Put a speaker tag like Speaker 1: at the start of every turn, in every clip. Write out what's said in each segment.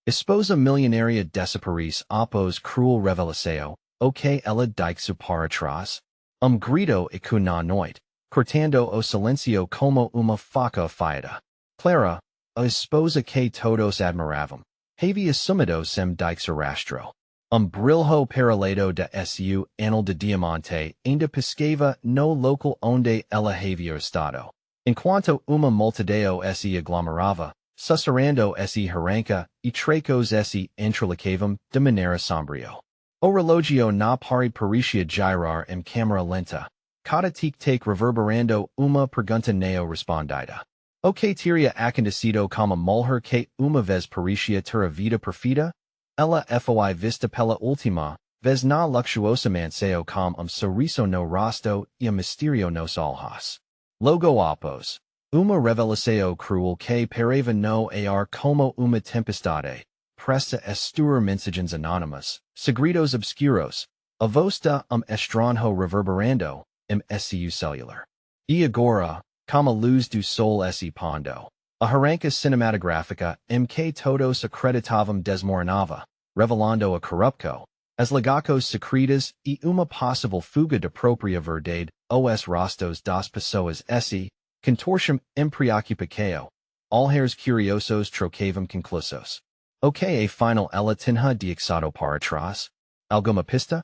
Speaker 1: Esposa Milionária Desaparece Após Cruel Revelação, Ela Deixou para Trás. Grito e que na noite, cortando o silencio como uma faca afiada. Clara, a esposa que todos admiravam, havia sumido sem deixar rastro. Brilho paralelo de su anel de diamante ainda piscava no local onde ela havia estado. Enquanto uma multidão se aglomerava, sussurrando se arranca e tracos se entrelacavam de maneira sombrio. O relógio na parede parecia girar em câmera lenta, cada tic-tac reverberando uma pergunta não respondida. O que teria acontecido como mulher que uma vez parecia ter a vida perfeita? Ela foi vista pela última vez na luxuosa mansão com sorriso no rosto e mistério nos olhos. Logo após, uma revelação cruel que parava no ar como uma tempestade, presta estourar mensagens anônimas, segredos obscuros, a voz de estranho reverberando su celular. E agora, como a luz do sol se pondo, a arranca cinematográfica que todos acreditavam desmoronava, revelando a corrupção, as legacos secretas e uma possível fuga de própria verdade, os rostos das pessoas se contorciam preocupado, olhares curiosos trocavam conclusos. O que afinal ela tinha deixado para trás? Alguma pista?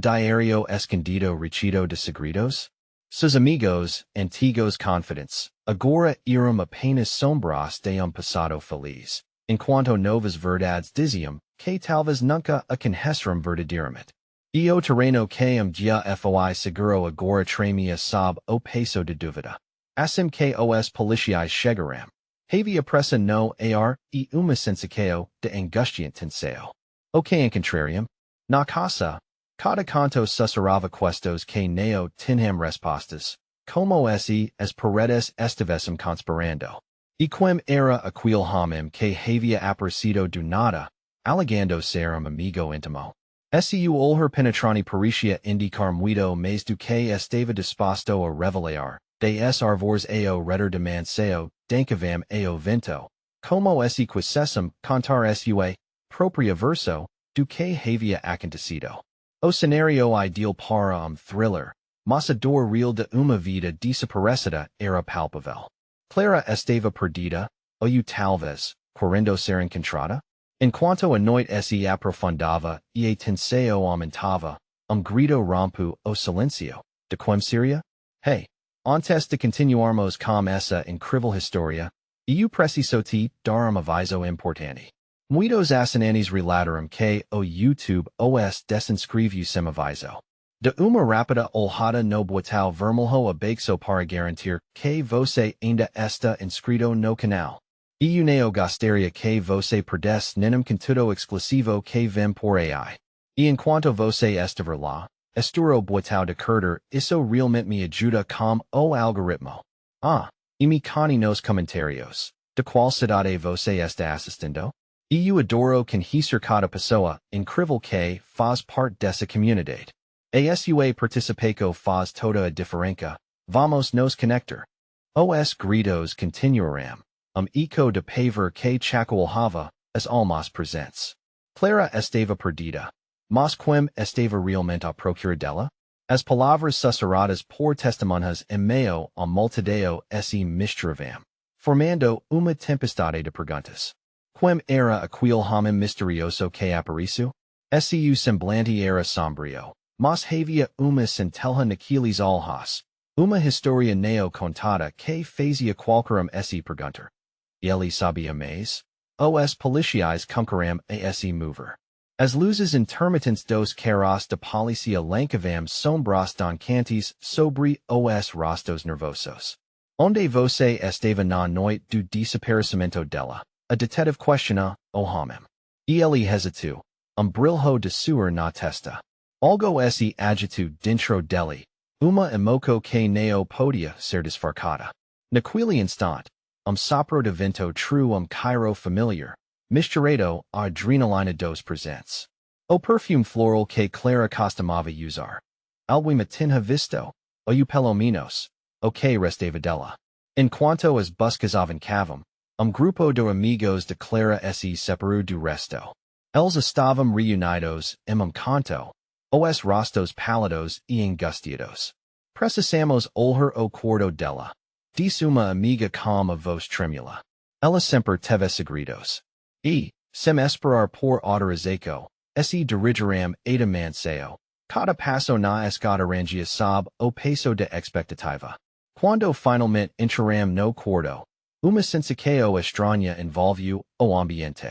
Speaker 1: Diario escondido recheado de segredos? Seus amigos, antigos confidentes, agora eram apenas sombras de passado feliz, enquanto novas verdades diziam que talvez nunca a conheceram verdadeiramente. E o terreno que já foi seguro agora tremia sob o peso de dúvida. Assim que os policiais chegaram, havia pressa no ar e uma sensação de angustiante tensão. O que encontrariam? Na casa, cada canto sussurrava questos que não tinham respostas, como se as paredes estivessem conspirando. E quem era aquele homem que havia aparecido do nada, alegando ser amigo íntimo? Su olhar penetrante parecia indicar muito mais do que estava disposto a revelar, de árvores ao redor de mansão, dancavam ao vento, como se quisessem contar sua própria verso do que havia acontecido. O cenário ideal para thriller, mas a dor real de uma vida desaparecida era palpável. Clara estava perdida, ou talvez, querendo ser encontrada? Enquanto a noite se aprofundava e a tensão aumentava, grito rompu o silencio. De quem seria? Hey! Antes de continuarmos com essa incrível história, eu preciso te dar aviso importante. Muitos assinantes relataram que o YouTube os desinscreveu sem aviso. De uma rápida olhada no botão vermelho abaixo para garantir que você ainda está inscrito no canal. Eu não gostaria que você perdesse nenhum conteúdo exclusivo que vem por aí. E enquanto você estiver lá, o botão de curtir, isso realmente me ajuda com o algoritmo. E me conte nos comentários. De qual cidade você está assistindo? Eu adoro conhecer cada pessoa incrível que faz parte dessa comunidade. A sua participação faz toda a diferença. Vamos nos conectar. Os gritos continuarão. Eco de paver que chacoalhava, as almas presentes. Clara estava perdida. Mas quem estava realmente à procura dela? As palavras sussurradas por testemunhas em meio a multidão se misturavam, formando uma tempestade de perguntas. Quem era aquele homem misterioso que apareceu? Seu semblante era sombrio, mas havia uma centelha naqueles olhos. Uma história não contada que fazia qualquer se perguntar. Ele sabia mais? Os policiais começaram a se mover. As luzes intermitentes dos carros de polícia lancavam sombras dancantes sobre os rostos nervosos. Onde você estava na noite do desaparecimento dela? A detetive questiona o homem. E ele hesitou. Brilho de suor na testa. Algo se agitou dentro dele. Uma emoção que não podia ser disfarçada. Naquele instante, sopro de vento true cairo familiar, misturado a adrenalina dos presentes. O perfume floral que Clara costumava usar. Alguma tinha visto, ou pelo menos, o que restava dela. Enquanto as buscas avançavam, Grupo de amigos de Clara se separó do resto. Els estavam reunidos en canto. Os rostos pálidos e angustiados. Precisamos olhar o quarto dela. Diz uma amiga com a voz tremula. Ela sempre teve segredos. E, sem esperar por autorização, se dirigiram a mansão. Cada passo na escadarangia sob o peso de expectativa. Quando finalmente entraram no quarto, uma sensação estranha envolveu o ambiente.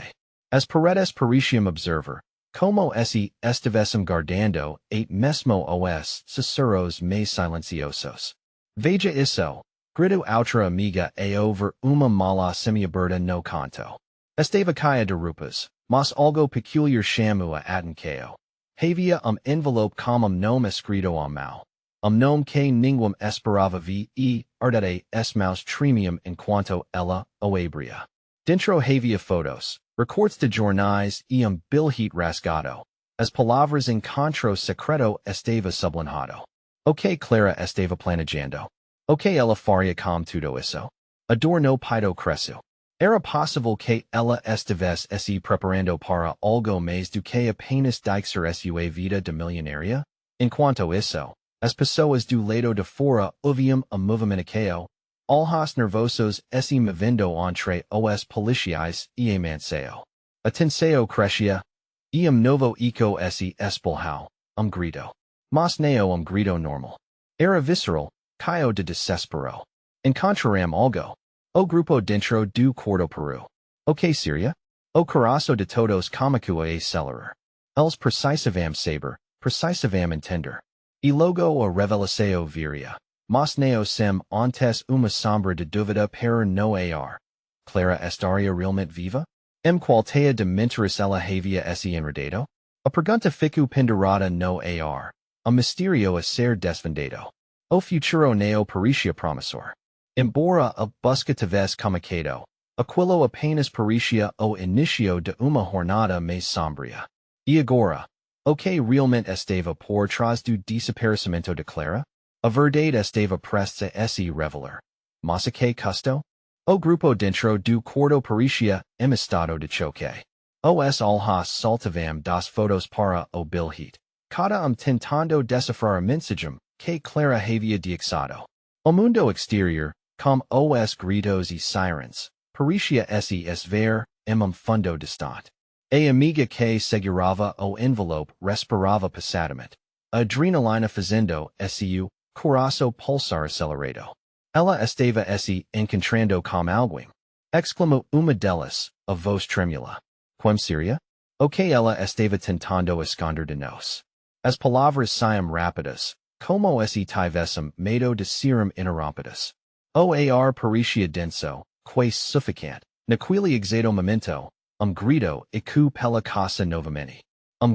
Speaker 1: As paredes pareciam observar, como se estivessem guardando et mesmo os sussurros mais silenciosos. Veja isso, gritou outra amiga a ouvir uma mala semiaberta no canto. Estava caia de roupas, mas algo peculiar chamou a atenção. Havia envelope com nome escrito à mão. Nome que ninguém esperava ver e, ardete as mãos tremiam enquanto ela o abria. Dentro havia fotos, recortes de jornais e bilhete rasgado. As palavras encontro secreto estava sublinhado. O que Clara estava planejando. O que ela faria com tudo isso. A dor no peito cresceu. Era possível que ela estivesse se preparando para algo mais do que apenas deixar sua vida de milionária? Enquanto isso, as pessoas do lado de fora ouviam a movimentação, alhos nervosos se movendo entre os policiais e a mansão. A tensão crescia, e novo eco se espalhou, grito. Mas não grito normal. Era visceral, caio de desespero. Encontraram algo. O grupo dentro do quarto Peru. O que seria? O coração de todos começou a acelerar. Eles precisavam saber, precisavam entender. E logo a revelação viria. Mas não sem antes uma sombra de dúvida para no ar. Clara estaria realmente viva? Qualquer de mentiras ela havia se enredado? A pergunta ficou pendurada no ar. A mistério a ser desvendado. O futuro não parecia promissor. Embora a busca tivesse começado, aquilo apenas parecia o início de uma jornada mais sombria. E agora, o que realmente estava por trás do desaparecimento de Clara? A verdade estava prestes a se revelar. Mas a que custo? O grupo dentro do quarto parecia em estado de choque. Os alhos saltavam das fotos para o bilhete. Cada tentando decifrar a mensagem que Clara havia deixado. O mundo exterior, com os gritos e sirens, parecia se esver em fundo distante. A amiga que segurava o envelope respirava passadamente. A adrenalina fazendo seu coração pulsar acelerado. Ela estava se encontrando com alguém. Exclamou uma delas, a voz tremula. Quem seria? O que ela estava tentando esconder de nós? As palavras saíam rápidas, como se tivessem medo de serem interrompidas. O ar parecia denso, quase sufocante. Naquele exato momento, grito ecoou pela casa novamente.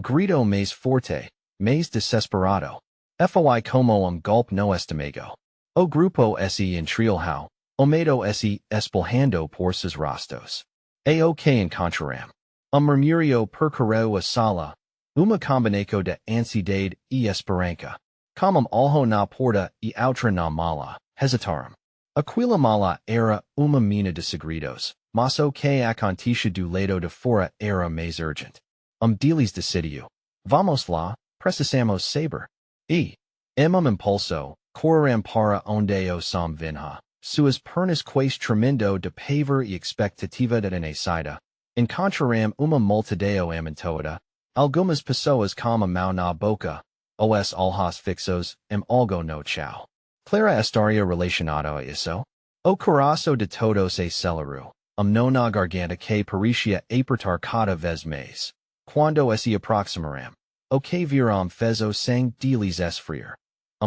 Speaker 1: Grito mais forte, mais desesperado. Foi como golpe no estômago. O grupo se entrilhou, o medo se espalhando por seus rostos. E o que encontraram? Murmúrio percorreu a sala, uma combinação de ansiedade e esperança. Como algo na porta e outra na mala, hesitaram. Aquela mala era uma mina de segredos, mas o que acontecia do lado de fora era mais urgente. Deles decidiu. Vamos lá, precisamos saber. E, em impulso, correram para onde o som vinha. Suas pernas quase tremendo de pavor e expectativa de renascida. Encontraram uma multidão amontoada. Algumas pessoas com a mão na boca. Os olhos fixos, algo no chão. Clara estaria relacionado a isso? O coração de todos acelerou. No na garganta que parecia apertar cada vez mais. Quando se aproximaram, o que viram fez o sangue deles esfriar.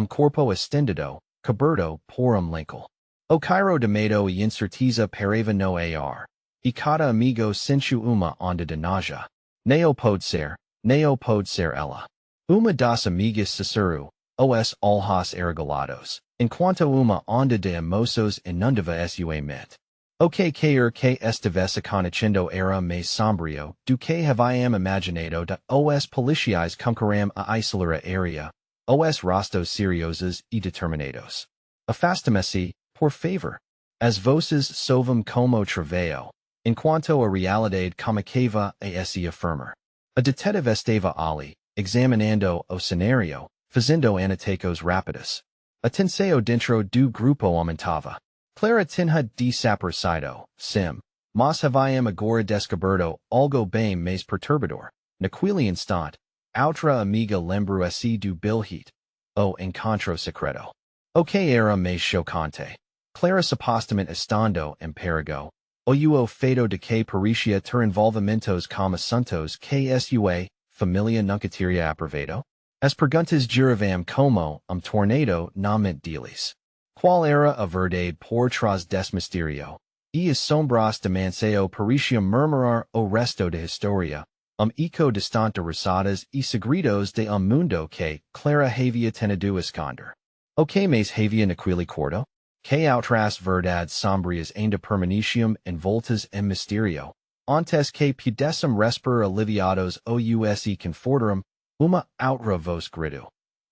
Speaker 1: Corpo estendido, coberto por lençol. O cairo de medo e incerteza parava no ar. E cada amigo sentiu uma onda de náusea. Não pode ser ela. Uma das amigas sussurrou, os olhos arregalados, enquanto uma onda de emoções inundava sua mente. O que quer que estivesse acontecendo era mais sombrio do que haviam imaginado de os policiais começaram a isolar a área, os rostos seriosos e determinados. Afastame-se, por favor. as voces sovum como travao, en cuanto a realidade comunicava a esse affirmer. A detetive estava ali, examinando o cenário, fazendo anotacos rápidos. Atenção dentro do grupo aumentava. Clara tinha desaparecido, sim, mas havíamos agora descoberto algo bem mais perturbador. Naquele instante, outra amiga lembrou-se do bilhete, o encontro secreto. O que era mais chocante. Clara supostamente estando em perigo. O fato de que parecia ter envolvimentos como assuntos que sua família nunca teria aprovado? As perguntas giravam como tornado na mente deles. Qual era a verdade por trás desse mistério? E as sombras de Manseo pareciam murmurar o resto da história, eco distante rosadas e segredos de mundo que Clara havia tenido esconder. O que mais havia naquele quarto? Que outras verdades sombrias ainda permaneciam envoltas em mistério, antes que pudessem respirar aliviados ou se confortaram, uma outra voz gritou.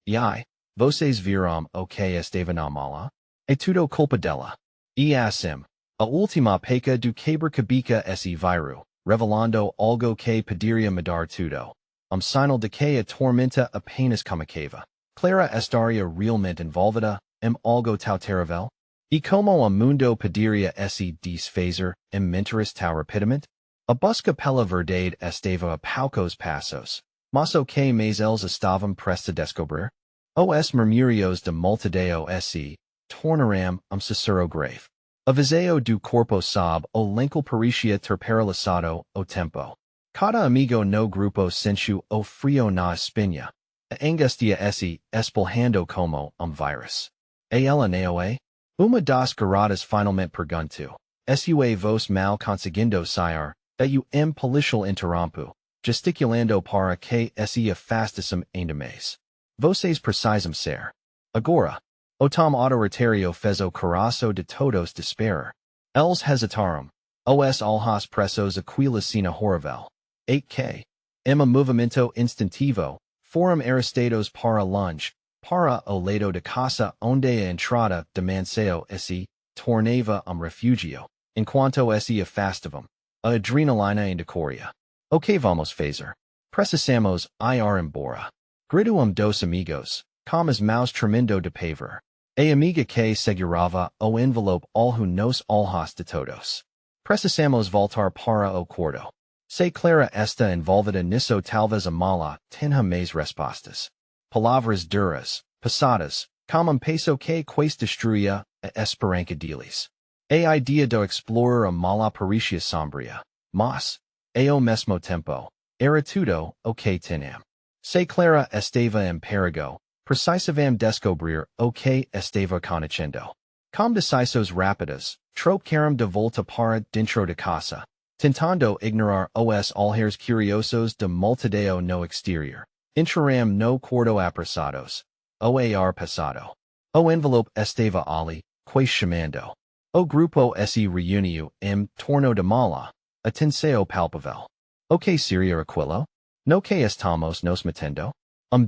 Speaker 1: E ai, vocês viram o que estava na mala? É tudo culpa dela. E assim, a última peca do quebra-cabeça esse viru, revelando algo que poderia mudar tudo. Sinal de que a tormenta apenas comunicava. Clara estaria realmente envolvida em algo tão terrível? E como mundo poderia se desfazer em mentiras tão rapidamente? A busca pela verdade estava a poucos passos, mas o que mais eles estavam prestes a descobrir? Os murmúrios de multidão se tornaram sussurro grave. A visão do corpo sob o lençol parecia ter paralisado o tempo. Cada amigo no grupo sentiu o frio na espinha. A angustia se espalhando como vírus. E ela não é? Uma das garadas finalmente perguntou. Sua voz mal conseguindo sair, da policial interrompu, gesticulando para que se afastassem ainda mais. Vocês precisam ser. Agora. O tom autoritário fez o coração de todos desesperar. Eles hesitaram. Os alhos presos aquilas sina horrível. 8K. Em movimento instintivo, foram arrestados para longe, para o lado de casa onde a entrada de Manseo se tornava refugio, enquanto se afastavam. A adrenalina indecoria. O que vamos fazer? Precisamos ir embora. Gritou dos amigos, com as mãos tremendo de pavor. A amiga que segurava o envelope alhu nos alhos de todos. Precisamos voltar para o quarto. Se Clara está envolvida nisso talvez a mala tenha mais respostas. Palavras duras, pesadas, como peso que quase destruía a esperança deles. A idea de explorar a mala parecia sombria, mas, ao mesmo tempo, era tudo o que tinham. Se Clara estava em perigo, precisavam descobrir o que estava acontecendo. Com decisões rápidas, trocaram de volta para dentro de casa, tentando ignorar os olhares curiosos de multidão no exterior. Entraram no quarto apressados. O ar passado. O envelope estava ali, quase chamando. O grupo se reuniu em torno de mala. Atenção palpável. O que seria aquilo? No que estamos nos metendo?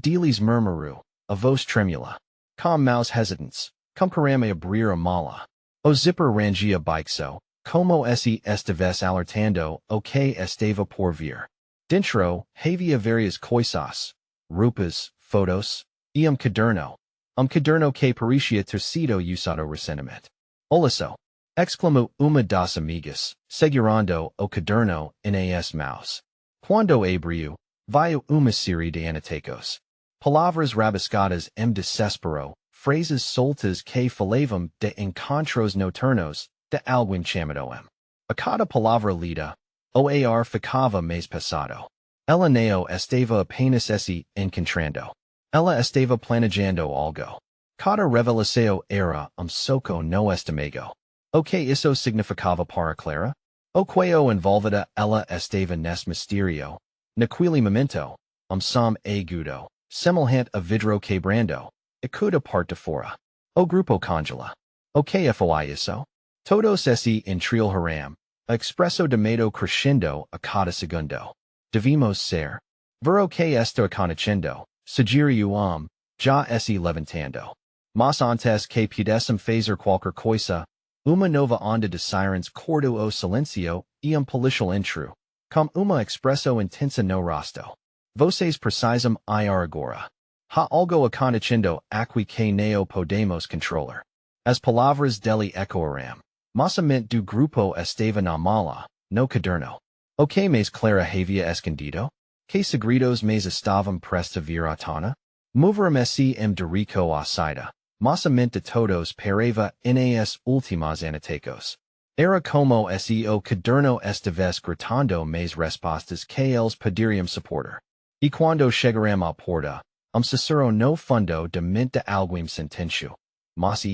Speaker 1: Deles murmurou, a voz tremula. Com mãos hesitantes, comparamos abrir a mala. O zipper rangia baixo, como se estivesse alertando o que estava por vir. Dentro, havia várias coisas, roupas, fotos, e caderno. Caderno que parecia ter sido usado recentemente. Olha, exclamou uma das amigas, segurando o caderno em as mãos. Quando abriu, viu uma série de anotacos. Palavras rabiscadas em desespero, frases soltas que falavam de encontros noturnos, de alguém chamado em. A cada palavra lida, o ar ficava mais pesado. Ela não estava apenas se encontrando. Ela estava planejando algo. Cada revelação era soco no estômago. O que isso significava para Clara? O qual envolvida ela estava nesse mistério. Naquele momento, som agudo, semelhante a vidro quebrando, escuta parte fora. O grupo congela. O que foi isso? Todos se entreolharam. A expresso de medo crescendo a cada segundo. Devimos ser. Ver o que está acontecendo. Sugeriu já se levantando. Mas antes que pudessem fazer qualquer coisa, Uma nova onda de sirens cordo o silencio, policial intru. Com uma expresso intensa no rosto. Vocês precisam ir agora. Ha algo acontecendo aqui que neo podemos controlar. As palavras dele ecoaram. Massamente do grupo estava na mala, no caderno. O que mais clara havia escondido? Que segredos mais estavam presta vir à tona? Moverem-se de rico à saída. Massamente de todos pareva nas últimas anatecos. Era como se o caderno estivesse gritando mais respostas que eles poderiam suportar. E quando chegaram à porta, sussurro no fundo de mente alguém sentencio. Mas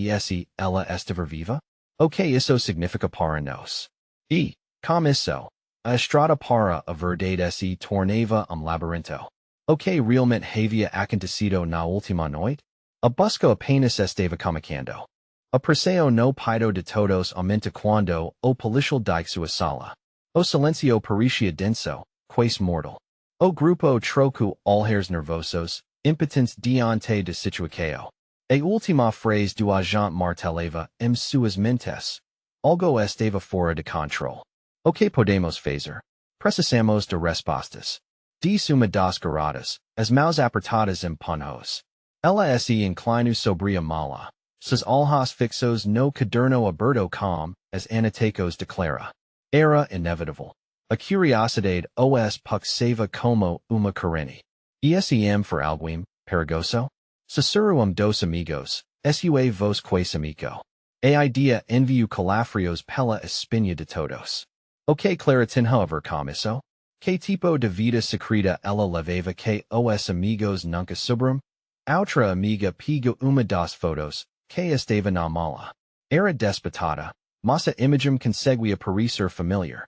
Speaker 1: ela estava viva? O que isso significa para nós? E, como isso, a estrada para a verdade se tornava labirinto. O que realmente havia acontecido na última noite? A busca apenas estava começando. A preseo no pido de todos aumenta quando o policial dice sua sala. O silencio parecia denso, quase mortal. O grupo troco olhares nervosos, impotentes diante de situação. A última frase do agente martelava suas mentes. Algo estava fora de controle. O que podemos fazer? Precisamos de respostas. Diz uma das garadas, as mãos apertadas punhos. Ela se inclinu sobre a mala. Seus olhos fixos no caderno aberto com, as anatecos declara. Era inevitável. A curiosidade os puxava como uma corrente. Esem for alguém, perigoso? Sussurrum dos amigos, sua vos quais amigo. A idea enviu calafrios pela espinha de todos. O que claritin however como isso? Que tipo de vida secreta ela levava que os amigos nunca subram? Outra amiga pegou uma das fotos, que estava na mala. Era despotada, mas a imagem conseguia parecer familiar.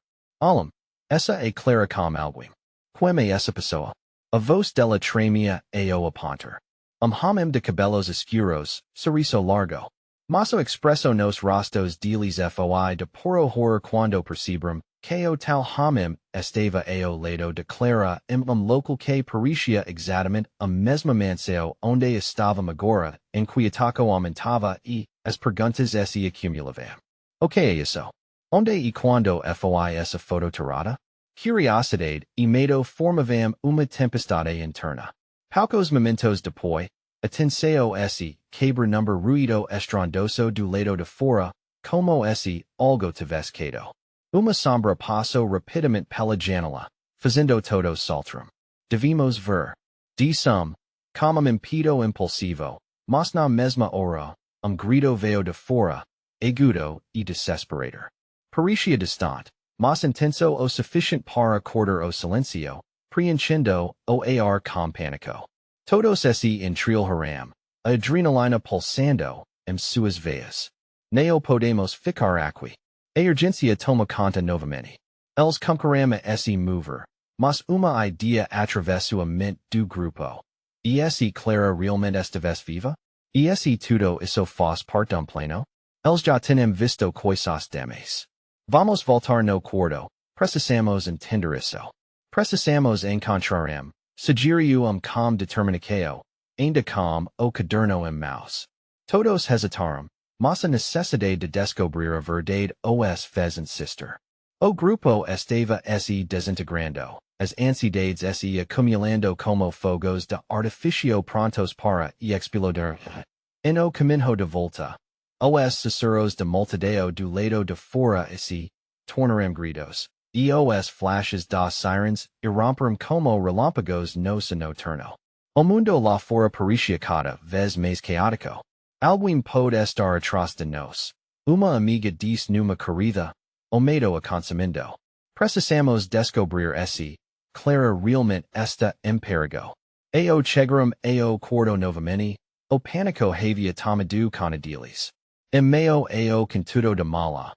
Speaker 1: Essa é clara como alguém. Quem é essa pessoa? A voz dela tremia ao apontar. Homem de cabelos escuros, sorriso largo. Mas o expresso nos rostos deles foi de puro horror quando perceberam que o tal homem estava ao lado de Clara local que parecia exatamente a mesma mansão onde estavam agora, inquietaco aumentava e as perguntas se acumulavam. O que é isso? Onde e quando foi essa foto tirada? Curiosidade e medo formavam uma tempestade interna. Poucos momentos depois, atenção se quebra number ruido estrondoso do lado de fora, como se algo tivesse caído. Uma sombra passou rapidamente pela janela, fazendo todos saltram. Devimos ver. Dissum, como impeto impulsivo, mas na mesma hora, grito veio de fora, agudo e desesperador. Parecia distante, mas intenso o suficiente para cortar o silencio, preenchendo o ar com pânico. Todos se entrilharam, a adrenalina pulsando, suas veias. Neo podemos ficar aqui. A urgência toma conta novamente. Eles concorrem se mover, mas uma idea atravessou a mente do grupo. Se Clara realmente estivesse viva? Se tudo isso faz parte plano? Eles já têm visto coisas demais. Vamos voltar no quarto. Precisamos entender isso. Precisamos encontrar sugerir com determinação, ainda com o caderno mãos. Todos hesitaram, mas a necessidade de descobrir a verdade os fez insistir. O grupo estava se desintegrando, as ansiedades se acumulando como fogos de artifício prontos para explodir. No caminho de volta, os sussurros de multidão do lado de fora se tornaram gritos, e os flashes das sirens irromperam como relâmpagos no noturno. O mundo lá fora parecia cada vez mais caótico. Alguém pode estar atrás de nós. Uma amiga disse numa corrida, o medo consumindo. Precisamos descobrir se Clara realmente está em perigo. Ao chegaram ao quarto novamente, o pânico havia tomado conta deles. Em meio ao contudo de mala,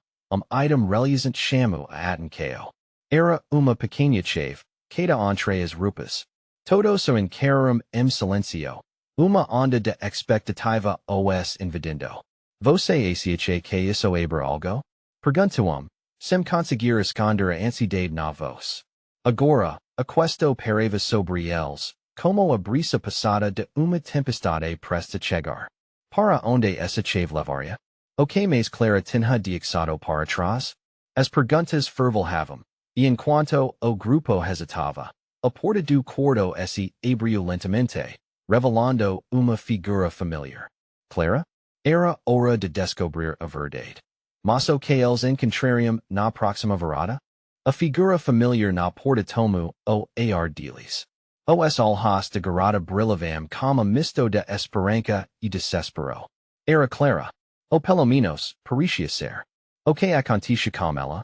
Speaker 1: item reluzente chamou a atenção. Era uma pequena chave, cada entre as roupas. Todos o encararam silencio. Uma onda de expectativa os invadindo. Você acha que isso abra algo? Perguntou sem conseguir esconder a ansiedade na voz. Agora, aquesto pareva sobre eles, como a brisa passada de uma tempestade presta chegar. Para onde essa chave levaria? Ok mais clara tinha diexado para trás? As perguntas fervilhavam, e enquanto o grupo hesitava, a porta do quarto se abriu lentamente, revelando uma figura familiar. Clara? Era hora de descobrir a verdade. Mas o que eles encontrariam na próxima varada? A figura familiar na porta tomou o ar deles. Os olhos de garota brilhavam como misto de esperança e desespero. Era Clara. O pelo menos, parecia ser. O que acontecia com ela?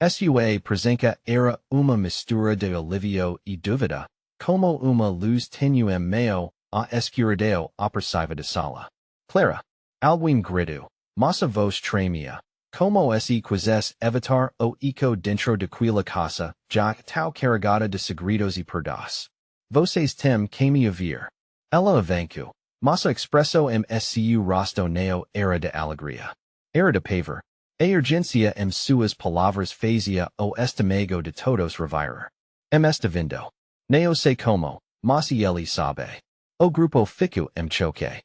Speaker 1: Sua presença era uma mistura de alívio e dúvida, como uma luz tenue em meio à escuridão opressiva da sala. Clara. Alguém gritou, mas a voz tremia. Como se quisesse evitar o eco dentro daquela casa, já tão carregada de segredos e perdas. Vocês têm que me ouvir. Ela avançou, mas a expressão seu rosto não era de alegria. Era de pavor. A urgência em suas palavras fazia o estômago de todos revirar. Está vindo. Não sei como, mas ele sabe. O grupo ficou em choque.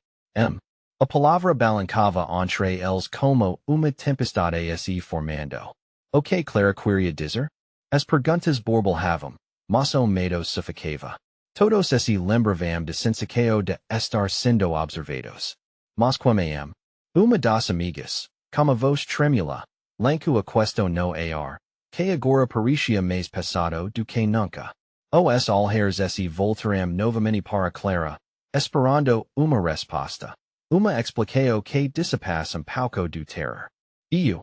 Speaker 1: A palavra balancava entre eles como uma tempestade se formando. O que Clara queria dizer? As perguntas borbolhavam, mas o medo sufocava. Todos se lembravam de sensação de estar sendo observados. Mas quando uma das amigas, com a voz tremula, lançou a questão no ar, que agora parecia mais pesado do que nunca. Os olheiros se voltaram novamente para Clara, esperando uma resposta. Uma explicação que dissipasse pouco do terror. Eu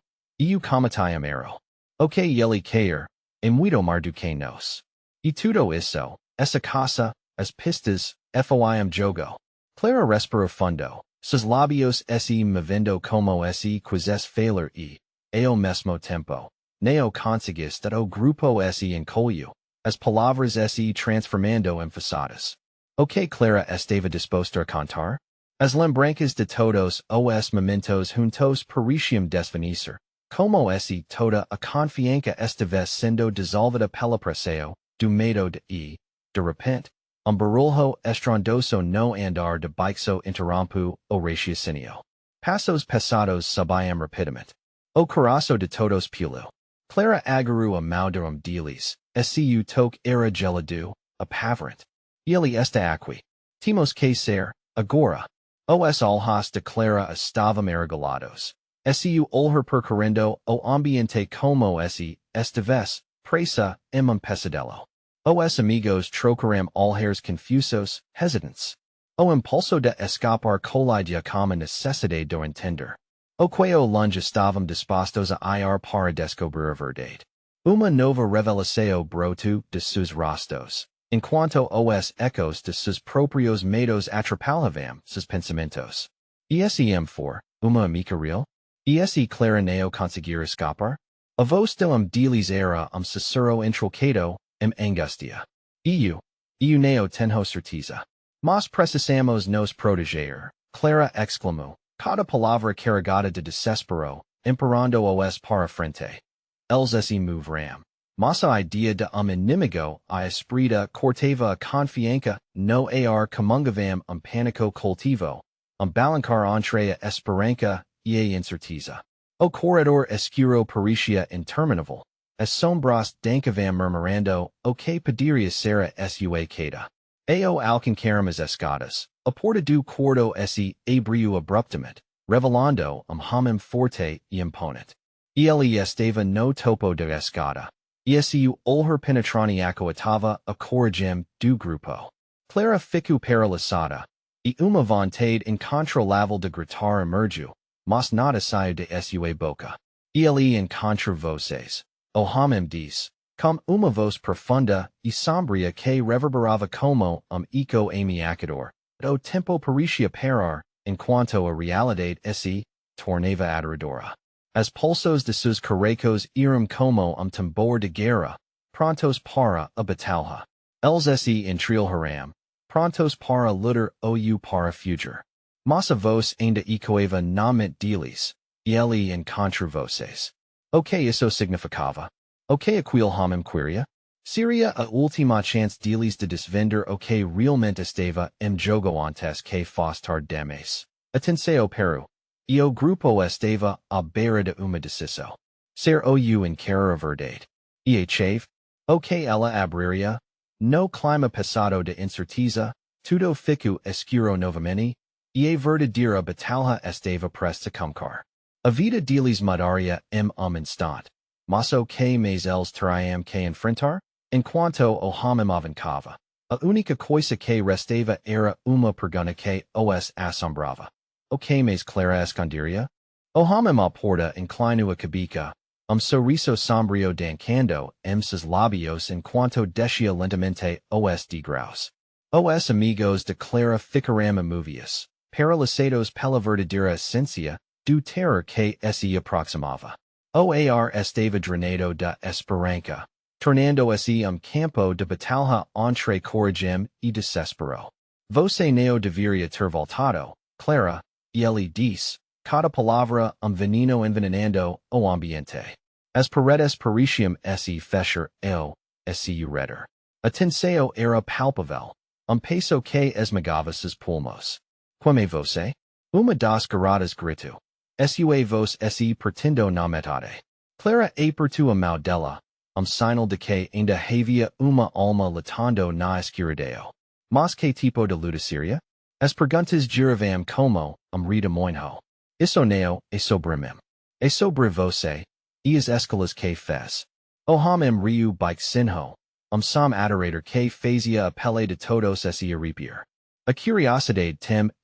Speaker 1: cometiam erro. O que ele quer, muito mais do que nós. E tudo isso, essa casa, as pistas, foi jogo. Clara respirou fundo, seus lábios se movendo como se quisesse falar e, ao mesmo tempo, não conseguisse o grupo se encolheu, as palavras se transformando em façadas. O que Clara estava disposta a contar? As lembranças de todos os momentos juntos pareciam desvanecer, como se toda a confiança estivesse sendo dissolvida pela pressão do medo de repente, barulho estrondoso no andar de baixo interrompeu o raciocínio. Passos pesados subiam rapidamente. O coração de todos pulou. Clara agarrou a mão de deles, seu toque era gelado, apavorante. Ele está aqui. Temos que ser, agora. Os olhos de Clara estavam arregalados. Seu olhar percorrendo o ambiente como se estivesse presa em pesadelo. Os amigos trocaram olhares confusos, hesitantes. O impulso de escapar colidia como necessidade de entender. O quão longe estavam dispostos a ir para descobrir a verdade. Uma nova revelação brotou de seus rostos, enquanto os ecos de seus próprios medos atrapalhavam seus pensamentos. For, uma amiga real? Clara não conseguir escapar? A voz de deles era sussurro introcado, angustia. Eu não tenho certeza. Mas precisamos nos proteger, Clara exclamou, cada palavra carregada de desespero, imperando os para frente. Eles se moveram. Mas a ideia de inimigo a espreita cortava a confiança no ar comungavam pânico coletivo, balancar entre a esperança e a incerteza. O corredor escuro parecia interminável. As sombras dancavam murmurando o que poderia ser a sua queda. Ao alcançaram as escadas, a porta do quarto se abriu abruptamente, revelando homem forte e imponente. Ele estava no topo da escada. Seu olhar penetrante acoatava a coragem do grupo. Clara ficou paralisada, e uma vontade incontrolável de gritar emergiu, mas nada saiu de sua boca. Ele encontrou voces. O homem disse, com uma voz profunda e sombria que reverberava como eco ameaçador. O tempo parecia parar, enquanto a realidade se tornava aterradora. As pulsos de seus caracos eram como tambor de guerra, prontos para a batalha. Eles se entrilharam, prontos para lutar ou para fugir. Mas a voz ainda ecoava na mente deles, e ele encontrou voces. O que isso significava? O que aquele homem queria? Seria a última chance deles de desvendar o que realmente estava em jogo antes que fosse tarde demais. Atenção Peru. Io grupo estava à beira de uma decisão. Ser ou encara a verdade. E chave. Ok ela abriria. No clima passado de incerteza. Tudo ficou escuro novamente. E a verdadeira batalha estava presta começar. A vida deles mudaria instante. Mas o que mais eles teriam que enfrentar? Enquanto o homem avancava. A única coisa que restava era uma pergunta que os assombrava. O que mais Clara esconderia? O homem à porta inclinou a cabeça, sorriso sombrio dancando seus lábios enquanto descia lentamente os degraus. Os amigos de Clara ficaram movidos, paralisados pela verdadeira essência do terror que se aproximava. O ar estava drenado de esperança, tornando-se campo de batalha entre coragem e desespero. Você não deveria ter voltado, Clara, e ele disse, cada palavra veneno envenenando o ambiente. As paredes pareciam se fechar se redder. A tensão era palpável, peso que esmagava seus pulmões. Como você? Uma das garadas gritou. Sua voz se partindo na metade. Clara apertou a mão dela, sinal de que ainda havia uma alma latando na escuridão. Mas que tipo de luta seria? As perguntas giravam como, redemoinho. Isso não é sobre mim. É sobre você, e as escalas que fez. O homem riu baixinho, som adorador que fazia a pele de todos se arrepiar. A curiosidade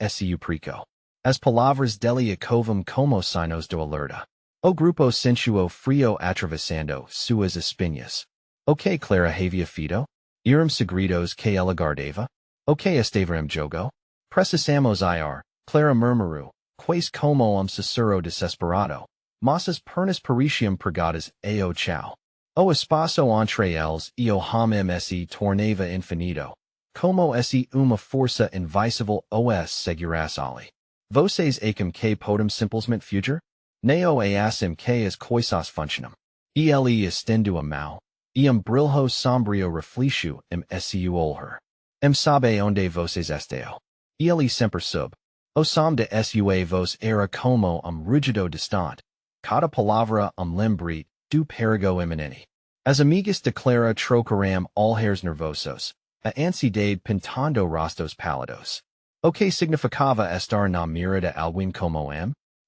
Speaker 1: se uprico. As palavras dele ecovam como signos de alerta. O grupo sensuou frio atravessando suas espinhas. O que Clara havia feito? Eram segredos que ela guardava? O que estava em jogo? Precisamos ir, Clara murmurou, quase como sussurro desesperado. Mas as pernas pareciam pregadas a o chão. O espaço entre eles e o homem se tornava infinito. Como se uma força invisível os segurasse ali. Vocês acham que podem simplesmente fugir? Não é assim que as coisas funcionam. E ele estendeu a mão. E brilho sombrio reflexo seu olhar. Sabe onde vocês estão. E ele sempre soube. O som de sua voz era como rugido distante. Cada palavra lembrete do perigo iminente. As amigas de Clara trocaram olhares nervosos. A ansiedade pintando rostos pálidos. O que significava estar na mira de alguém como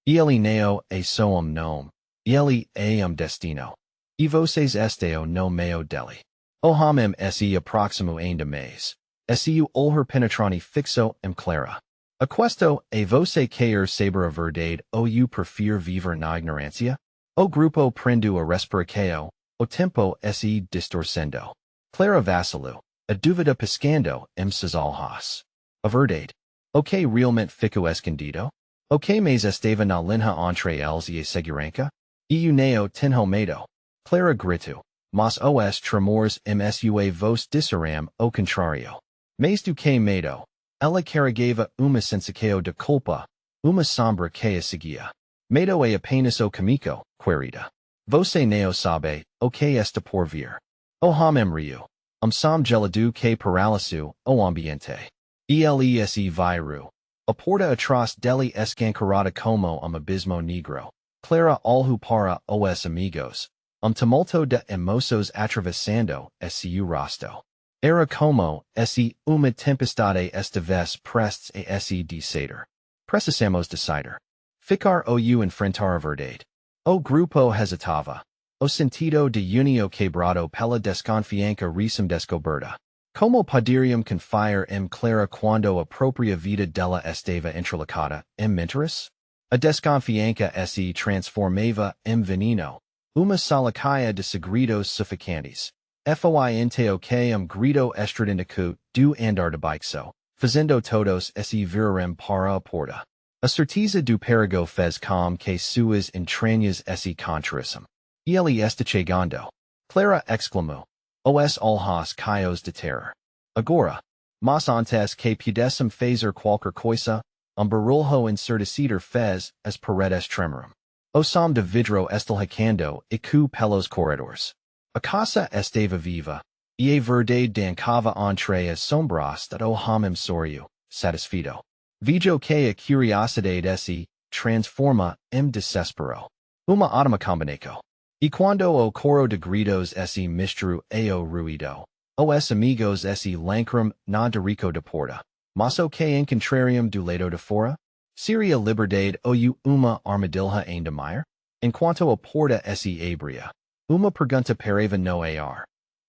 Speaker 1: ele não é só nome. Ele é destino. E vocês estão no meio dele. O homem se aproximou ainda mais. Seu olhar penetrante fixo Clara. Aquesto é você querer saber a verdade ou prefere viver na ignorância? O grupo prendeu a respiração. O tempo se distorcendo. Clara vacilou. A dúvida piscando seus olhos. A verdade. O que realmente ficou escondido? O que mais estava na linha entre eles e a segurança? Eu não tenho medo. Clara gritou. Mas os tremores sua voz disseram o contrário. Mais do que medo. Ela carregava uma sensação de culpa. Uma sombra que a seguia. Medo é apenas o caminho, querida. Você não sabe o que está por vir. O homem riu. Som gelado que paralisou o ambiente. Ele viru. A porta atrás dele escancarada como abismo negro. Clara olhou para os amigos. Tumulto de emoções atravessando seu rosto. Era como se uma tempestade estivesse prestes a se desatar. Precisamos decidir. Ficar ou enfrentar a verdade. O grupo hesitava. O sentido de união quebrado pela desconfiança recém-descoberta. Como poderiam confiar Clara quando a própria vida dela estava entrelacada mentiras? A desconfiança se transformava veneno. Uma salacaia de segredos sufocantes. Foi então que grito estridente do andar de baixo, fazendo todos se viraram para a porta. A certeza do perigo fez com que suas entranhas se contraíssem. Ele está chegando. Clara exclamou. Os olhos caios de terror. Agora. Mas antes que pudessem fazer qualquer coisa, barulho ensurdecedor fez as paredes tremeram. O som de vidro estalhacando ecoou pelos corredores. A casa estava viva, e a verdade dancava entre as sombras de o homem sorriu, satisfeito. Vijo que a curiosidade se transforma, desespero. Uma automa combinaco. E quando o coro de gritos esse mistru ao ruido. Os amigos esse lancrum na de rico de porta. Mas o que em contrarium do lado de fora? Seria liberdade ou uma armadilha ainda maior? Enquanto a porta esse abria. Uma pergunta pareva no ar.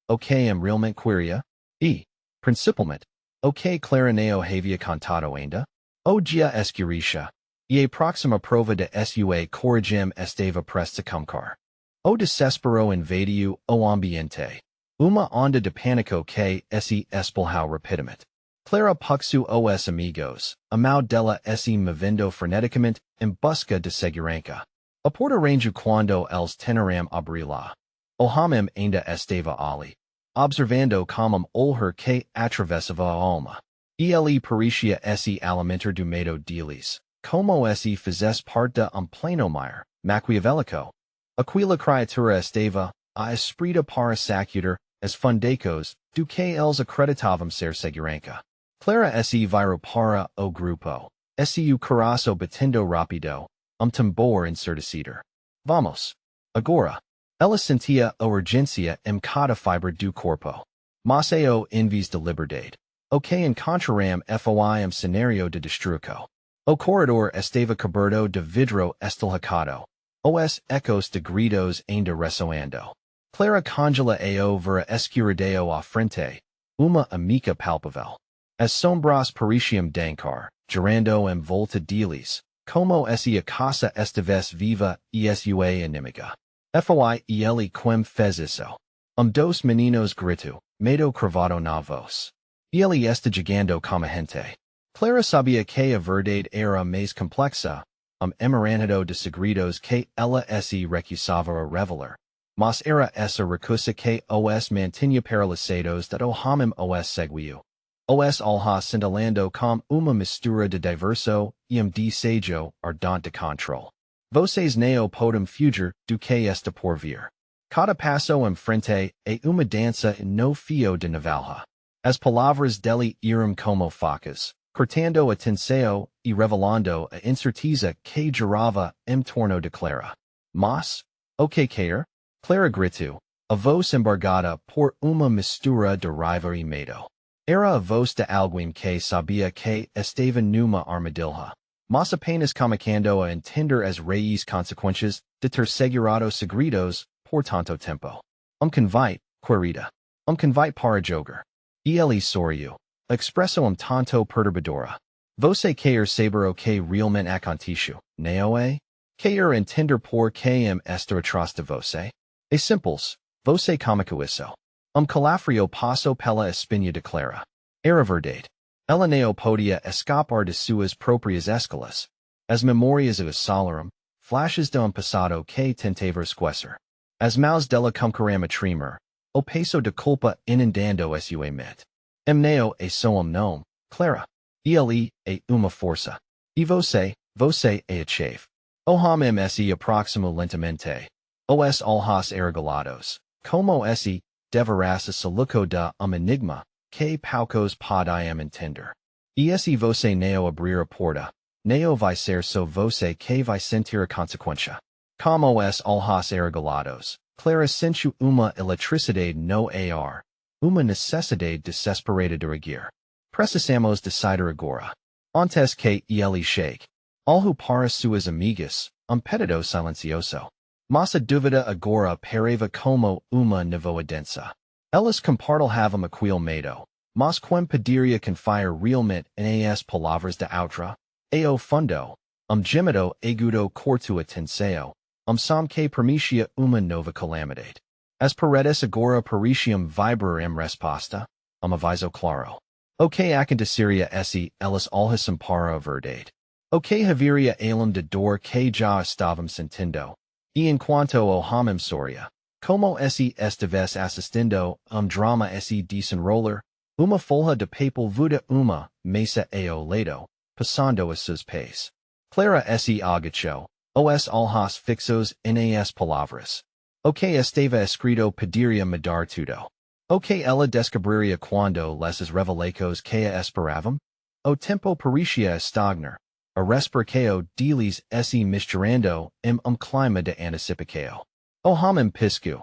Speaker 1: O que realmente queria? E, principalmente, o que clarineo havia cantado ainda? O dia escurecia. E a próxima prova de sua coragem estava presta começar. O desespero invadiu o ambiente. Uma onda de pânico que se espalhou rapidamente. Clara puxu os amigos, amau dela se movendo freneticamente em busca de segurança. A porta range quando eles tentaram abri-la. O homem ainda estava ali, observando como olhar que atravessava a alma. Ele parecia se alimentar do medo deles, como se fizesse parte pleno mar, maquiavélico. Aquela criatura estava a espreita para sacudir as fundecos do que eles acreditavam ser segurança. Clara se virou para o grupo, se o coração batendo rápido, tambor ensurdecido. Vamos. Agora. Ela sentia a urgência em cada fibra do corpo. Mas o invés de liberdade. O que encontraram foi cenário de destruição. O corredor estava coberto de vidro estilhaçado. Os ecos de gritos ainda ressoando. Clara congela ao ver a escuridão à frente. Uma amiga palpável. As sombras pareciam dançar, girando em volta deles, como se a casa estivesse viva e sua inimiga. Foi ele quem fez isso. Dos meninos gritou, medo cravado na voz. Ele está jogando como gente. Clara sabia que a verdade era mais complexa, emaranhado de segredos que ela se recusava a revelar. Mas era essa recusa que os mantinha paralisados dat o homem os seguiu. Os alha cintilando com uma mistura de diverso e desejo ardente de controle. Vocês não podem fugir do que está por vir. Cada passo em frente é uma dança no fio de navalha. As palavras dele eram como facas, cortando a tensão e revelando a incerteza que girava em torno de Clara. Mas, o que quer? Clara gritou, a voz embargada por uma mistura de raiva e medo. Era a voz de alguém que sabia que estava numa armadilha. Mas apenas começando a entender as reais consequências de ter segurado segredos por tanto tempo. Convite, querida. Convite para jogar. E ele sorriu. A expressão tanto perturbadora. Você quer saber o que realmente aconteceu, não é? Quer entender por que estou atrás de você? É simples. Você comunicou isso. Calafrio passou pela espinha de Clara. Era verdade. Ela não podia escapar de suas próprias escalas. As memórias do salaram, flashes de passado que tentava esquecer. As mãos dela começaram a tremer, o peso de culpa inundando sua mente. Não é só nome, Clara. Ele é uma força. E você é a chave. O homem se aproxima lentamente. Os olhos arregalados, como se deverás soluco da enigma. Que poucos podiam entender. E se você não abrir a porta, não vai ser só você que vai sentir a consequência. Como os olhos arregalados, Clara sentiu uma eletricidade no ar, uma necessidade desesperada de agir. Precisamos decidir agora. Antes que ele chegue. Olhou para suas amigas, pedido silencioso. Mas a dúvida agora pareva como uma névoa densa. Elas compartilhavam aquele medo, mas quem poderia confiar realmente nas palavras de outra? Ao fundo, gemido agudo cortou a tensão, som que permitia uma nova calamidade. As paredes agora pareciam vibrar em resposta, aviso claro. O que aconteceria se elas olhassem para a verdade? O que haveria além da dor que já estavam sentindo? E enquanto o homem sorria, como se estivesse assistindo drama se desenrolar, uma folha de papel vuda uma mesa ao lado, passando a seus pés. Clara se agachou, os olhos fixos nas palavras. O que estava escrito poderia mudar tudo. O que ela descobriria quando les revelações que a esperavam? O tempo parecia estagnar. Arespercao dilis esse misturando clima de anticipacao. Oham piscu.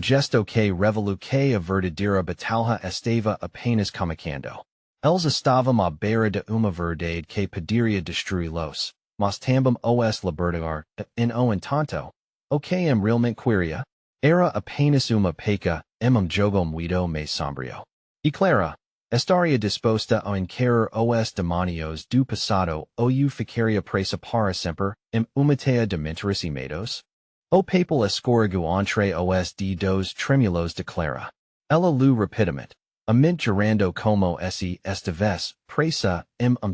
Speaker 1: Gesto que revelu que a verdadeira batalha estava apenas começando. Eles estavam à beira de uma verdade que poderia destruí-los, mas também os libertar, no entanto. O que realmente queria? Era apenas uma peca, jogo muito mais sombrio. E clara, estaria disposta a encarar os demonios do passado ou ficaria presa para sempre, uma teia de mentiras e medos? O papal escorrego entre os dedos tremulos de Clara. Ela leu rapidamente. Gerando como esta vez, presa,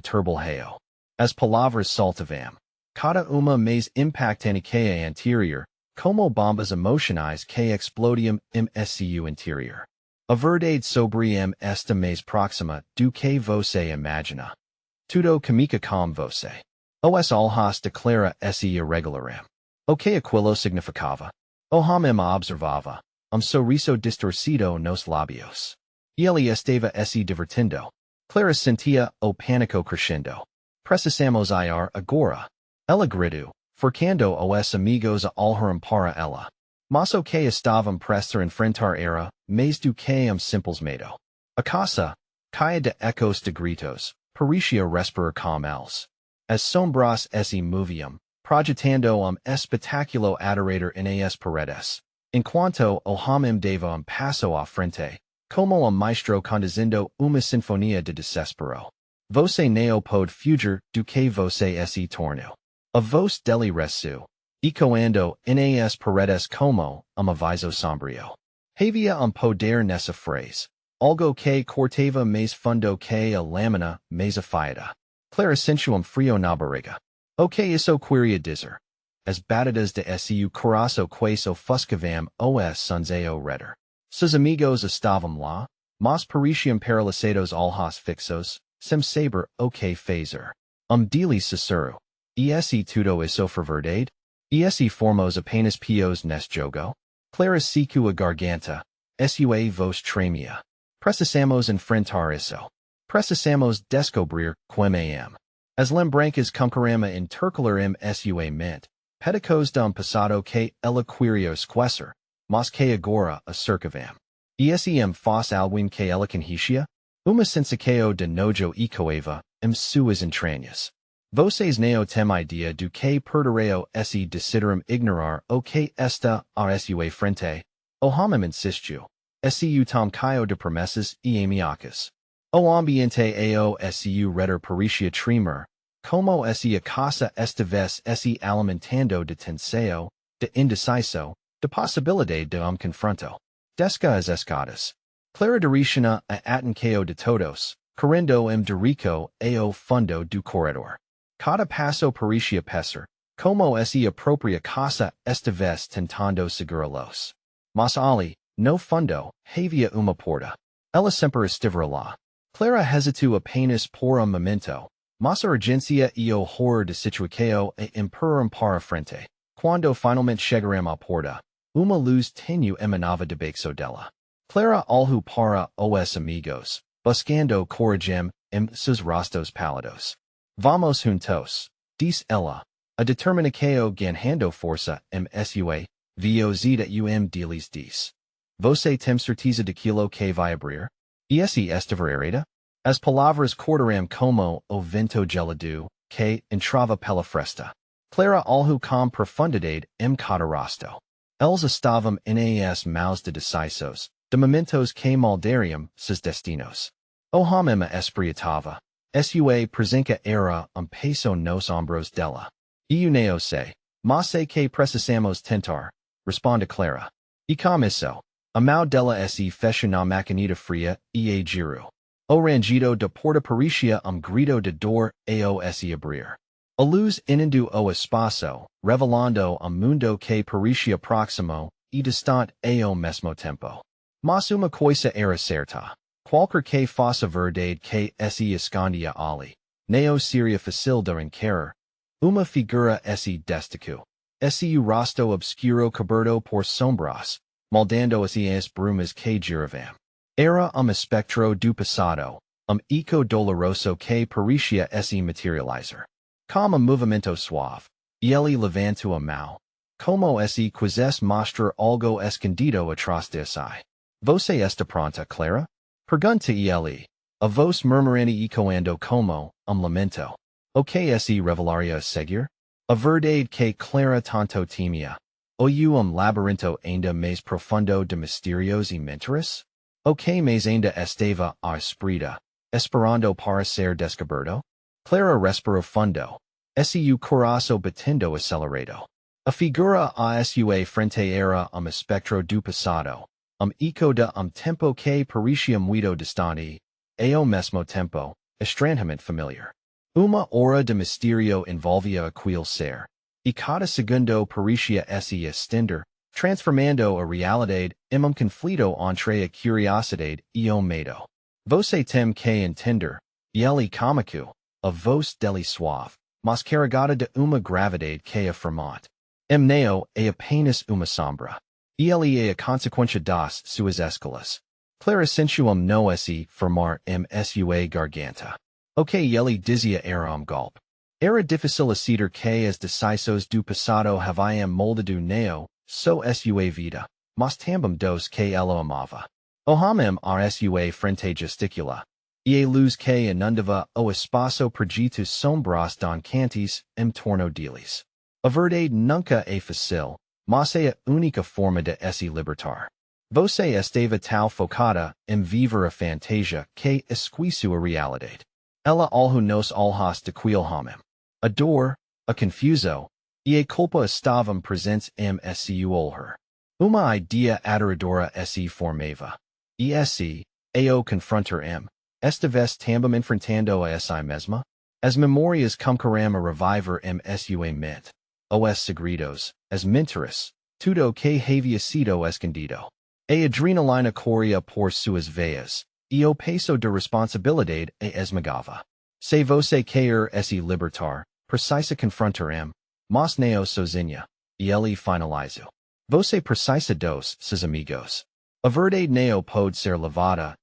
Speaker 1: turbilhao. As palavras saltavam. Cada uma mais impactante que a anterior, como bombas emocionais que explodiam su interior. A verdade sobre esta mais próxima do que você imagina. Tudo comica com você. Os alhas de Clara se irregularam. O que aquilo significava? Oham observava. Sorriso distorcido nos labios. Ele estava se divertindo. Clara sentia o pânico crescendo. Precisamos ir agora. Ela gritou, forcando os amigos a olharam para ela. Mas o que estavam prestes a enfrentar era, mais do que simples medo. A casa, caia de ecos de gritos, parecia respirar com eles. As sombras se moviam, projetando espectáculo adorador nas paredes. Enquanto o homem dava passo à frente, como maestro conduzindo uma sinfonia de desespero. Você não pode fugir do que você se tornou. A voz dele ressoou, ecoando nas paredes como aviso sombrio. Havia poder nessa frase, algo que cortava mais fundo que a lâmina mais afiada. Clara sentiu frio na barriga. O que isso queria dizer? As batidas de seu coração que ofuscavam os sons ao redor. Seus amigos estavam lá, mas pareciam paralisados olhos fixos, sem saber o que fazer. Deles sussurro. E tudo isso for verdade? E formos apenas pios neste jogo? Clara secou a garganta. Sua voz tremia. Precisamos enfrentar isso. Precisamos descobrir quem am. As lembranças concorrama intercalar sua mente. Pedicos passado que ela queria esquecer, mas que agora acercavam. E faz alguém que ela conhecia? Uma sensação de nojo ecoava, suas entranhas. Vocês não têm ideia do que perdereu se decidiram ignorar o que está a sua frente. O homem insistiu. Su tom caio de promessas e ameaças. O ambiente ao su redor parecia tremer, como se a casa estivesse se alimentando de tensão, de indeciso, de possibilidade de confronto. Desca as escadas. Clara direciona a atenção de todos, correndo de rico ao fundo do corredor. Cada passo parecia pesar, como se a própria casa estivesse tentando segurá-los. Mas ali, no fundo, havia uma porta. Ela sempre estivera lá. Clara hesitou apenas por momento, mas a urgência e o horror da situação a imperaram para a frente. Quando finalmente chegaram à porta, uma luz tenue emanava debaixo dela. Clara olhou para os amigos, buscando coragem seus rostos pálidos. Vamos juntos, disse ela. A determinação ganhando força sua, voz de deles disse. Você tem certeza daquilo que vai abrir? Estava errada? As palavras cortaram como o vento gelado, que entrava pela fresta. Clara olhou com profundidade cada rosto. Eles estavam nas mãos de decisos, de momentos que moldariam seus destinos. O homem espreitava. Sua presença era peso nos ombros dela. Eu não sei, mas sei que precisamos tentar, responde Clara. E com isso, a mão dela se fecha na maquinita fria e a giro. O rangido de porta parecia grito de dor ao se abrir. A luz inundou o espaço, revelando mundo que parecia próximo e distante ao mesmo tempo. Mas uma coisa era certa. Qualquer que fosse a verdade que se escondia ali, não seria fácil de encarar. Uma figura se destacou. Seu rosto obscuro coberto por sombras, moldando as brumas que giravam. Era espectro do passado, eco doloroso que parecia se materializar. Calma movimento suave. Ele levanto a mão. Como se quisesse mostrar algo escondido atrás de si. Você está pronta, Clara? Pergunta ele. A voz murmurante ecoando como lamento. O que se revelaria a seguir? A verdade que Clara tanto temia. Ou labirinto ainda mais profundo de misterios e mentiras? O que mais ainda estava à espreita, esperando para ser descoberto? Clara respirou fundo. Seu coração batendo acelerado. A figura a sua frente era espectro do passado, eco de tempo que parecia muito distante, e ao mesmo tempo, estranhamente familiar. Uma aura de misterio envolvia aquele ser, e cada segundo parecia se estender, transformando a realidade em conflito entre a curiosidade e o medo. Você tem que entender, ele comico, a voz dele suave, mas carregada de uma gravidade que afirmante. Neo é apenas uma sombra. Ele é a consequência das suas escolhas. Clara sentiu no se formar sua garganta. O que ele dizia era golpe. Era difícil aceitar que as decisões do passado haviam moldado Neo, sua vida, mas também dos que ele amava. O homem a sua frente gesticula. E a luz que inundava o espaço projetos sombras dancantes torno deles. A verdade nunca é fácil, mas é a única forma de se libertar. Você estava tal focada viver a fantasia que esqueceu a realidade. Ela alhu nos olhos daquele homem. A dor, a confuso, e a culpa estavam presentes seu olhar. Uma ideia aterradora se formava. E se, ao confrontar estivesse também enfrentando a si mesma? As memórias começaram a reviver sua mente. Os segredos, as mentiras, tudo que havia sido escondido. A adrenalina corria por suas veias, e o peso de responsabilidade a esmagava. Se você quer se libertar, precisa confrontar mas neo sozinha, e ele finalizou. Você precisa dos seus amigos. A verdade neo pode ser levada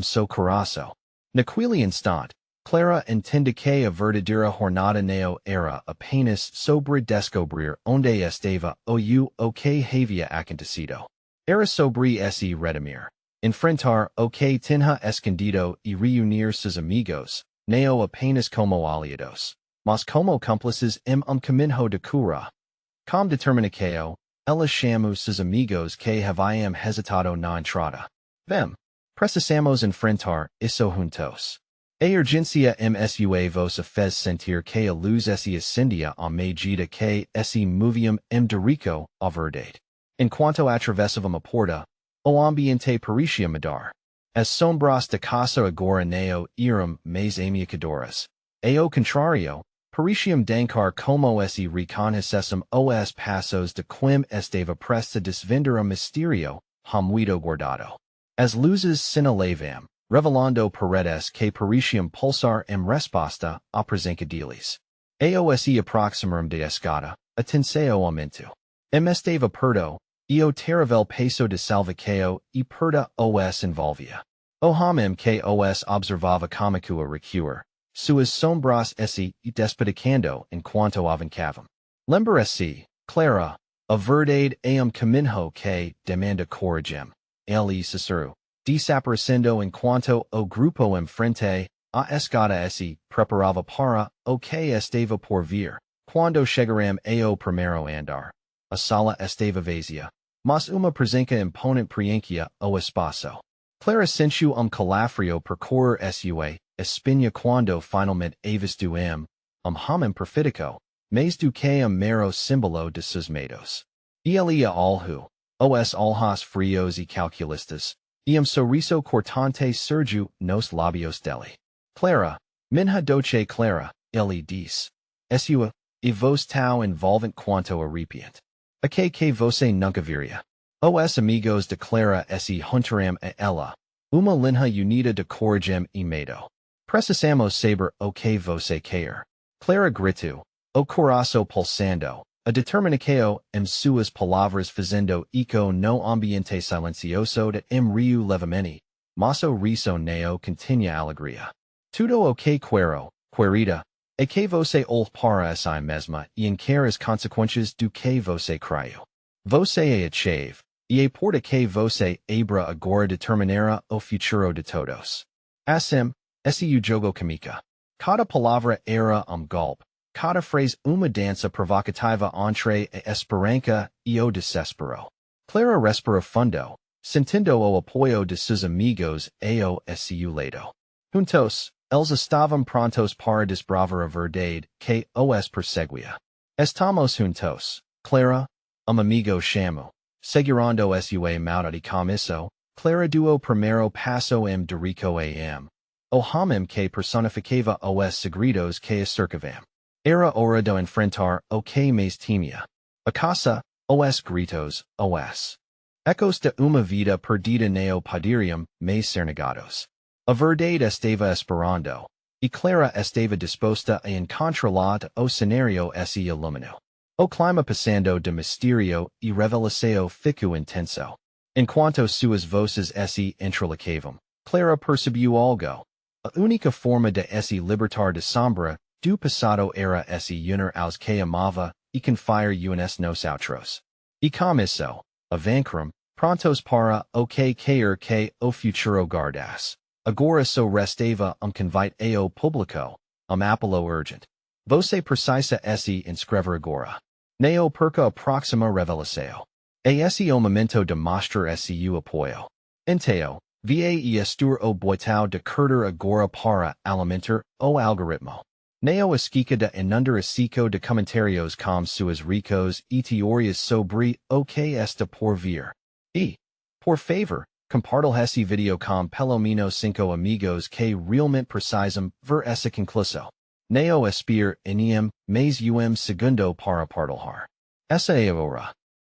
Speaker 1: seu coração. Naquele instante, Clara entende que a verdadeira jornada neo era apenas sobre descobrir onde estava o que havia acontecido. Era sobre se redimir, enfrentar o que tinha escondido e reunir seus amigos, neo apenas como aliados, mas como cúmplices caminho de cura. Com determinação, ela chamou seus amigos que haviam hesitado na entrada. Vem, precisamos enfrentar isso juntos. A urgência sua voz fez sentir que a luz se acendia à medida que se moviam de rico à verdade. Enquanto atravessavam a porta, o ambiente parecia mudar. As sombras da casa agora neo eram mais amiacadoras. Ao contrário, pareciam dançar como se reconhecessem os passos de quem estava presta a desvendar o mistério, muito guardado. As luzes sinalavam, revelando paredes que pareciam pulsar resposta à presença deles. Ao se aproximaram da escada, atenção ao aumento. Estava perto, e o terrivel peso de salvação e perda os envolvia. O homem que os observava comico a recuar, suas sombras se despedicando enquanto avançavam. Lembra-se, Clara, a verdade caminho que demanda coragem. Ele sussurrou, desaparecendo enquanto o grupo frente a escada se preparava para o que estava por vir. Quando chegaram ao primeiro andar, a sala estava vazia, mas uma presença imponente preenchia o espaço. Clara sentiu calafrio percorrer sua espinha quando finalmente avistou homem profético, mais do que mero símbolo de seus medos. Ele a olhou, os olhos frios e calculistas, e sorriso cortante surgiu nos lábios dele. Clara, minha doce Clara, ele disse. Sua, e voz tão envolvente quanto arrepiante. A que você nunca viria. Os amigos de Clara se juntaram a ela, uma linha unida de coragem e medo. Precisamos saber o que você quer. Clara gritou, o coração pulsando, a determinação suas palavras fazendo eco no ambiente silencioso de rio levemente, mas o riso neo continha alegria. Tudo o que quero, querida, E que você olhe para si mesma e encara as consequências do que você craiu. Você é a chave, e por que você abra agora determinará o futuro de todos. Assim, esse o jogo comica. Cada palavra era golpe, cada frase uma dança provocativa entre a esperança e o desespero. Clara respirou fundo, sentindo o apoio de seus amigos e o seu lado. Juntos, eles estavam prontos para desbravar a verdade que os perseguia. Estamos juntos, Clara, amigo chamo. Segurando sua mão de comisso, Clara duo primeiro passo dirico o homem que personificava os segredos que cercavam. Era hora de enfrentar o que mais temia. A caça, os gritos, os ecos de uma vida perdida neo poderiam mais ser negados. A verdade estava esperando, e Clara estava disposta a encontrá-la o cenário se iluminou. O clima passando de misterio e revelação ficou intenso. Enquanto suas voces se entrelacavam, Clara percebeu algo. A única forma de se libertar de sombra do passado era se unir aos que amava e confiar nos outros. E como isso, avancaram, prontos para o que quer que o futuro guardasse. Agora só restava convite ao público, apelo urgente. Você precisa se inscrever agora. Neo perca a próxima revelação. Esse o momento de mostrar seu apoio. Então, va estur o boitão de curtir agora para alimentar o algoritmo. Neo esquica de inundar a cico de comentários com suas ricos e teorias sobre o que está por vir. E, por favor, compartilhe esse video com pelo menos 5 amigos que realmente precisam ver essa conclusão. Neo espir iniem, mais segundo para partilhar. Essa é a hora.